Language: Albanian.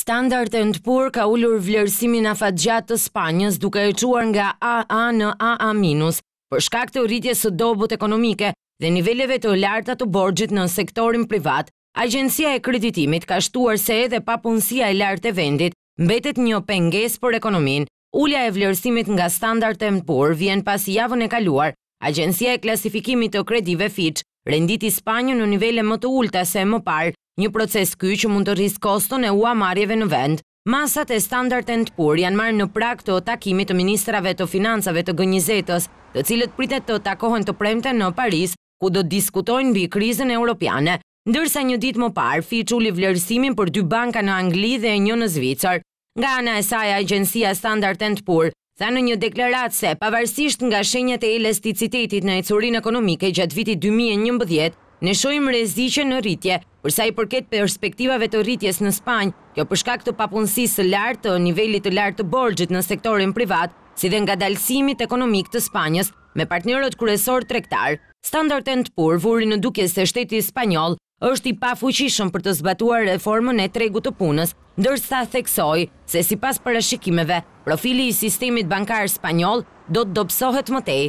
Standard & Poor ka ulur vlerësimin afatgjat të Spanjës duke e quar nga AA në AA- për shkak të rritjes së dobut ekonomike dhe niveleve të larta të borxhit në sektorin privat. Agjencia e kreditimit ka shtuar se edhe papunësia e lartë e vendit mbetet një pengesë për ekonominë. Ulja e vlerësimit nga Standard & Poor vjen pas javën e kaluar. Agjencia e klasifikimit të kredive Fitch renditi Spanjën në nivele më të ulta se më parë, një proces ky që mund të rrisë koston e huamarrjeve në vend. Masat e Standard & Poor janë marrë në prag të takimit të ministrave të financave të G20-s, të cilët pritet të takohen të premte në Paris, ku do të diskutojnë mbi krizën europiane. Ndërsa një ditë më parë, Fitch uli vlerësimin për 2 banka në Angli dhe një në Zvicër. Nga ana e saj, agjencia Standard & Poor tha në një deklaratë se pavarësisht nga shenjat e elasticitetit në ecurinë ekonomike gjatë vitit 2011, ne shohim rreziqe në rritje. Për sa i përket perspektivave të rritjes në Spanjë, kjo për shkak të papunësisë së lartë, të nivelit të lartë të borxhit në sektorin privat, si dhe ngadalësimit ekonomik të Spanjës me partnerët kryesor tregtar. Standard & Poor vuri në dukje se shteti spanjoll është i pafuqishëm për të zbatuar reformën e tregut të punës, ndërsa theksoi se sipas parashikimeve, profili i sistemit bankar spanjoll do të dobësohet më tej.